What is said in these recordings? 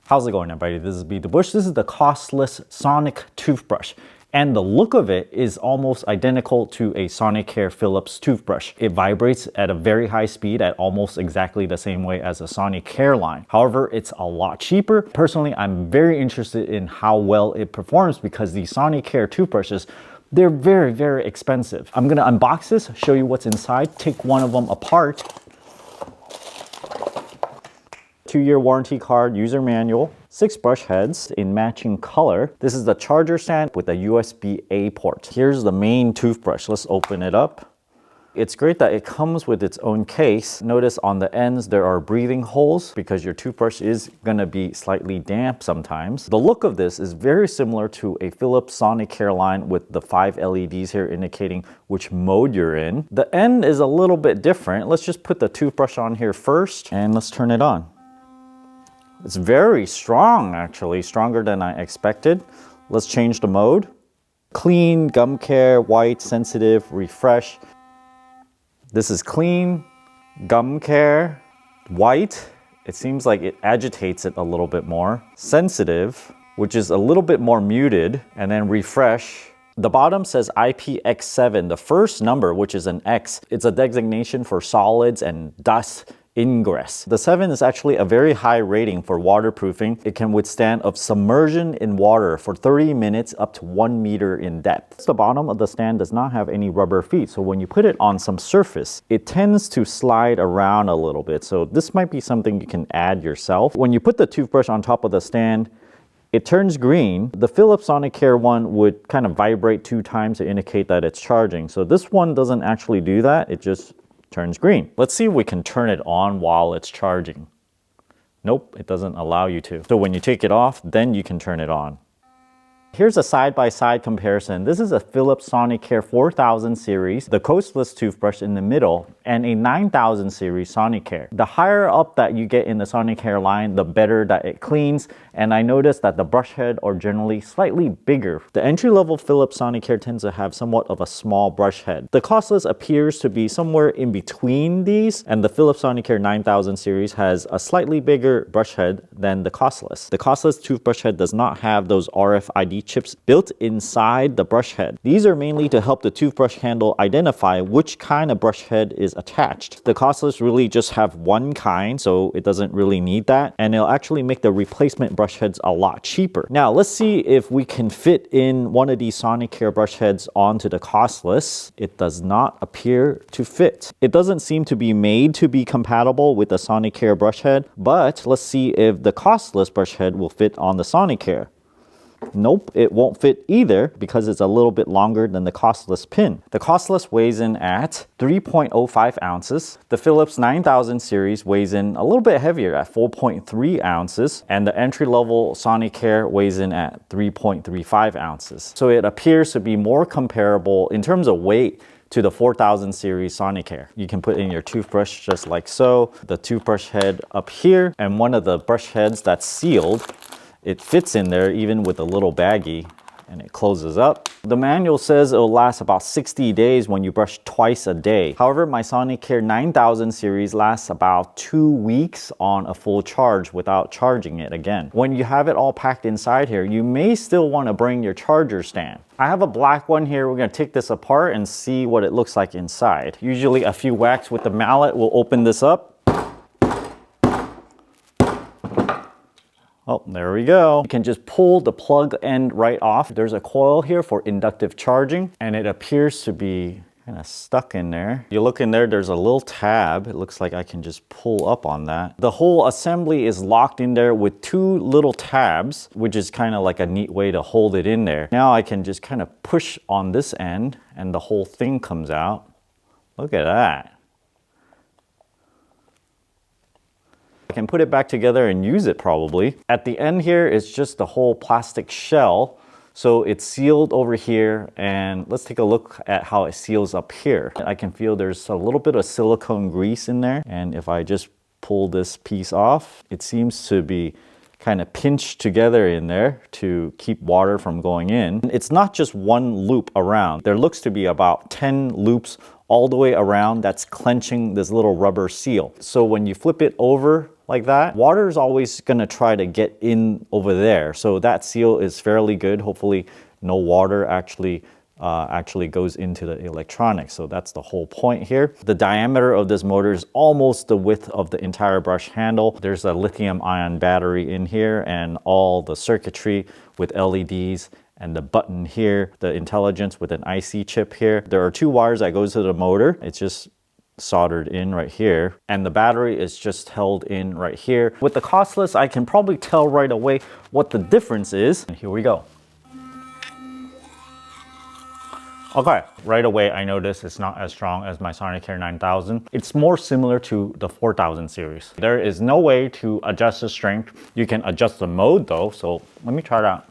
How's it going, everybody? This is B. The Bush. This is the Coslus Sonic Toothbrush. And the look of it is almost identical to a Sonicare Philips toothbrush. It vibrates at a very high speed at almost exactly the same way as a Sonicare line. However, it's a lot cheaper. Personally, I'm very interested in how well it performs because these Sonicare toothbrushes, they're very, very expensive. I'm gonna unbox this, show you what's inside, take one of them apart. 2-year warranty card, user manual, 6 brush heads in matching color. This is the charger stand with a USB-A port. Here's the main toothbrush. Let's open it up. It's great that it comes with its own case. Notice on the ends there are breathing holes because your toothbrush is gonna be slightly damp sometimes. The look of this is very similar to a Philips Sonicare line with the 5 LEDs here indicating which mode you're in. The end is a little bit different. Let's just put the toothbrush on here first and let's turn it on. It's very strong, actually, stronger than I expected. Let's change the mode. Clean, gum care, white, sensitive, refresh. This is clean, gum care, white. It seems like it agitates it a little bit more. Sensitive, which is a little bit more muted, and then refresh. The bottom says IPX7, the first number, which is an X. It's a designation for solids and dust ingress. The 7 is actually a very high rating for waterproofing. It can withstand of submersion in water for 30 minutes up to 1 meter in depth. The bottom of the stand does not have any rubber feet, so when you put it on some surface, it tends to slide around a little bit. So this might be something you can add yourself. When you put the toothbrush on top of the stand, it turns green. The Philips Sonicare one would kind of vibrate 2 times to indicate that it's charging. So this one doesn't actually do that. It just turns green. Let's see if we can turn it on while it's charging. Nope, it doesn't allow you to. So when you take it off, then you can turn it on. Here's a side-by-side comparison. This is a Philips Sonicare 4000 series, the Coslus toothbrush in the middle, and a 9000 series Sonicare. The higher up that you get in the Sonicare line, the better that it cleans, and I noticed that the brush head are generally slightly bigger. The entry-level Philips Sonicare tends to have somewhat of a small brush head. The Coslus appears to be somewhere in between these, and the Philips Sonicare 9000 series has a slightly bigger brush head than the Coslus. The Coslus toothbrush head does not have those RFID chips built inside the brush head. These are mainly to help the toothbrush handle identify which kind of brush head is attached. The Coslus really just have one kind, so it doesn't really need that, and it'll actually make the replacement brush heads a lot cheaper. Now let's see if we can fit in one of these Sonicare brush heads onto the Coslus. It does not appear to fit. It doesn't seem to be made to be compatible with the Sonicare brush head, but let's see if the Coslus brush head will fit on the Sonicare. Nope, it won't fit either because it's a little bit longer than the Coslus pin. The Coslus weighs in at 3.05 ounces. The Philips 9000 series weighs in a little bit heavier at 4.3 ounces. And the entry-level Sonicare weighs in at 3.35 ounces. So it appears to be more comparable in terms of weight to the 4000 series Sonicare. You can put in your toothbrush just like so. The toothbrush head up here, and one of the brush heads that's sealed. It fits in there even with a little baggie, and it closes up. The manual says it'll last about 60 days when you brush twice a day. However, my Sonicare 9000 series lasts about 2 weeks on a full charge without charging it again. When you have it all packed inside here, you may still want to bring your charger stand. I have a black one here. We're going to take this apart and see what it looks like inside. Usually a few whacks with the mallet will open this up. Oh, there we go. You can just pull the plug end right off. There's a coil here for inductive charging, and it appears to be kind of stuck in there. You look in there, there's a little tab. It looks like I can just pull up on that. The whole assembly is locked in there with 2 little tabs, which is kind of like a neat way to hold it in there. Now I can just kind of push on this end, and the whole thing comes out. Look at that. I can put it back together and use it probably. At the end here is just the whole plastic shell. So it's sealed over here, and let's take a look at how it seals up here. I can feel there's a little bit of silicone grease in there. And if I just pull this piece off, it seems to be kind of pinched together in there to keep water from going in. It's not just one loop around. There looks to be about 10 loops all the way around that's clenching this little rubber seal. So when you flip it over like that, water is always gonna try to get in over there. So that seal is fairly good. Hopefully no water actually goes into the electronics. So that's the whole point here. The diameter of this motor is almost the width of the entire brush handle. There's a lithium ion battery in here and all the circuitry with LEDs and the button here, the intelligence with an IC chip here. There are 2 wires that goes to the motor. It's just soldered in right here, and the battery is just held in right here. With the Coslus, I can probably tell right away what the difference is. And here we go. Okay, right away I notice it's not as strong as my Sonicare 9000. It's more similar to the 4000 series. There is no way to adjust the strength. You can adjust the mode though, so let me try it out.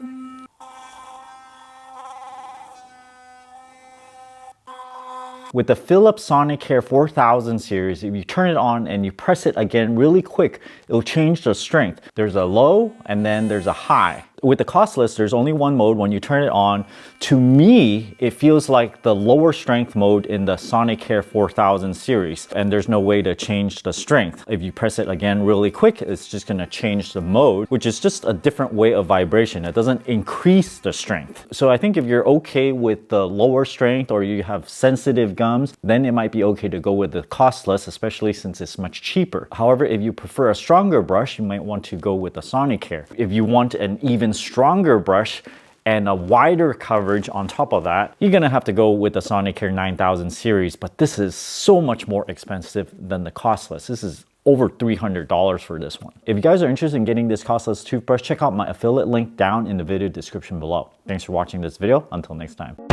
With the Philips Sonicare 4000 series, if you turn it on and you press it again really quick, it'll change the strength. There's a low and then there's a high. With the Coslus, there's only one mode. When you turn it on, to me, it feels like the lower strength mode in the Sonicare 4000 series, and there's no way to change the strength. If you press it again really quick, it's just gonna change the mode, which is just a different way of vibration. It doesn't increase the strength. So I think if you're okay with the lower strength or you have sensitive gums, then it might be okay to go with the Coslus, especially since it's much cheaper. However, if you prefer a stronger brush, you might want to go with the Sonicare. If you want an even stronger brush and a wider coverage on top of that, you're gonna have to go with the Sonicare 9000 series, but this is so much more expensive than the Coslus. This is over $300 for this one. If you guys are interested in getting this Coslus toothbrush, check out my affiliate link down in the video description below. Thanks for watching this video. Until next time.